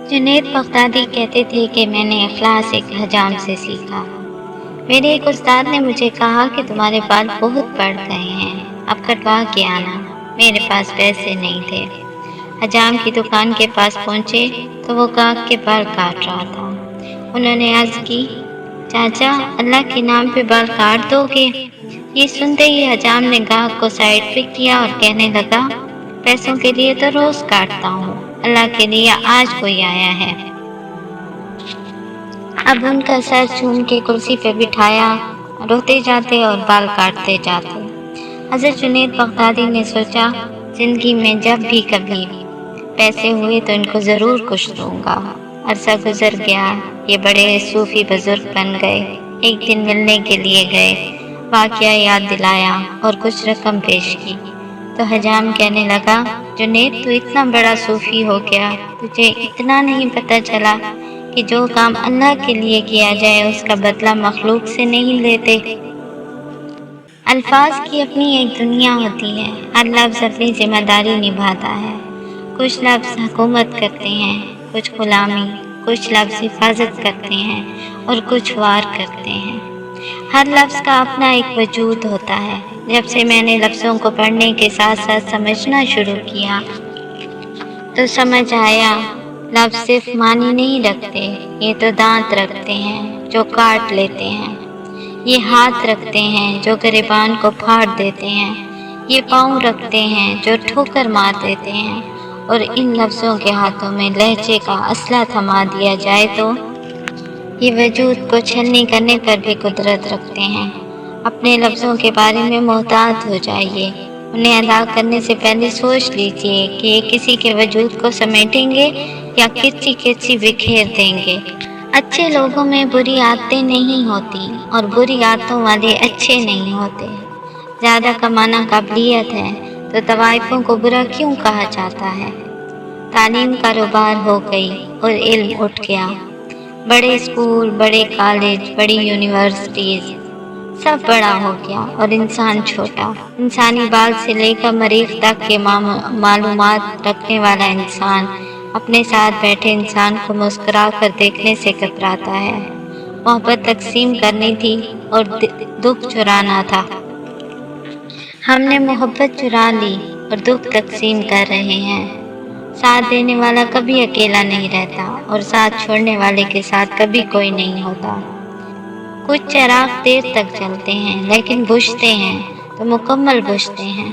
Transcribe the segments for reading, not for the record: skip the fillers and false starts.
Junaid Baghdadi कहते थे कि मैंने इखलास एक हजाम से सीखा। मेरे एक उस्ताद ने मुझे कहा कि तुम्हारे बाल बहुत बढ़ गए हैं, अब कटवा के आना। मेरे पास पैसे नहीं थे। हजाम की दुकान के पास पहुंचे तो वो गाहक के बाल काट रहा था। उन्होंने अर्ज की, चाचा अल्लाह के नाम पे बाल काट दोगे? ये सुनते ही हजाम ने गाहक को साइड पे किया और कहने लगा, पैसों के लिए तो रोज काटता हूँ, अल्लाह के लिए आज कोई आया है। अब उनका सर चूम के कुर्सी पे बिठाया, रोते जाते और बाल काटते जाते। हज़रत जुनैद बगदादी ने सोचा, जिंदगी में जब भी कभी पैसे हुए तो इनको ज़रूर कुछ दूंगा। अरसा गुजर गया, ये बड़े सूफी बुजुर्ग बन गए। एक दिन मिलने के लिए गए, वाक़या याद दिलाया और कुछ रकम पेश की तो हजाम कहने लगा, जुनैद तू इतना बड़ा सूफी हो गया, तुझे इतना नहीं पता चला कि जो काम अल्लाह के लिए किया जाए उसका बदला मखलूक से नहीं लेते। अल्फाज की अपनी एक दुनिया होती है, हर लफ्ज़ अपनी जिम्मेदारी निभाता है। कुछ लफ्ज़ हुकूमत करते हैं, कुछ गुलामी, कुछ लफ्ज़ हिफाजत करते हैं और कुछ वार करते हैं। हर लफ्ज़ का अपना एक वजूद होता है। जब से मैंने लफ्ज़ों को पढ़ने के साथ साथ समझना शुरू किया तो समझ आया, लफ्ज़ सिर्फ मानी नहीं रखते, ये तो दांत रखते हैं जो काट लेते हैं। ये हाथ रखते हैं जो गिरबान को फाड़ देते हैं। ये पाँव रखते हैं जो ठोकर मार देते हैं। और इन लफ्ज़ों के हाथों में लहजे का असला थमा दिया जाए तो ये वजूद को छलनी करने पर भी कुदरत रखते हैं। अपने लफ्ज़ों के बारे में मोहतात हो जाइए। उन्हें अदा करने से पहले सोच लीजिए कि ये किसी के वजूद को समेटेंगे या किसी किसी बिखेर देंगे। अच्छे लोगों में बुरी आदतें नहीं होती और बुरी आदतों वाले अच्छे नहीं होते। ज़्यादा कमाना काबिलियत है तो तवाइफों को बुरा क्यों कहा जाता है? तालीम कारोबार हो गई और इल्म उठ गया। बड़े स्कूल, बड़े कॉलेज, बड़ी यूनिवर्सिटीज़, सब बड़ा हो गया और इंसान छोटा। इंसानी बाल से लेकर मरीख तक के मालूमात रखने वाला इंसान अपने साथ बैठे इंसान को मुस्कुरा कर देखने से घबराता है। मोहब्बत तकसीम करनी थी और दुख चुराना था। हमने मोहब्बत चुरा ली और दुख तकसीम कर रहे हैं। साथ देने वाला कभी अकेला नहीं रहता और साथ छोड़ने वाले के साथ कभी कोई नहीं होता। कुछ चिराग देर तक जलते हैं लेकिन बुझते हैं तो मुकम्मल बुझते हैं।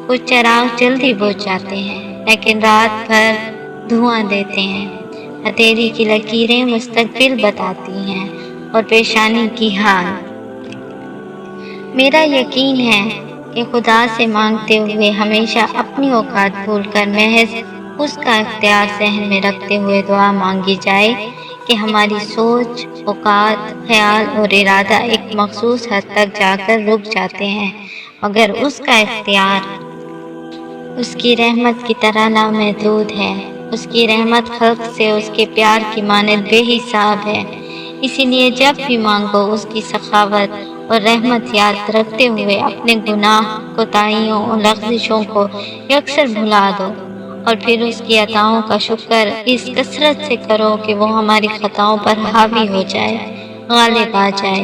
कुछ चिराग जल्दी बुझ जाते हैं लेकिन रात भर धुआं देते हैं। हथेली की लकीरें मुस्तकबिल बताती हैं और पेशानी की हाल। मेरा यकीन है कि खुदा से मांगते हुए हमेशा अपनी औकात भूलकर महज उसका इख्तियार सहन में रखते हुए दुआ मांगी जाए कि हमारी सोच, औकात, ख्याल और इरादा एक मखसूस हद तक जाकर रुक जाते हैं, मगर उसका इख्तियार उसकी रहमत की तरह नामहदूद है। उसकी रहमत खल्क से उसके प्यार की मानद बेहिसाब है। इसीलिए जब भी मांगो उसकी सखावत और रहमत याद रखते हुए अपने गुनाह, कोताहियों और लग़ज़िशों को यकसर भुला दो और फिर उसकी अताओं का शुक्र इस कसरत से करो कि वो हमारी खताओं पर हावी हो जाए, गालिब आ जाए।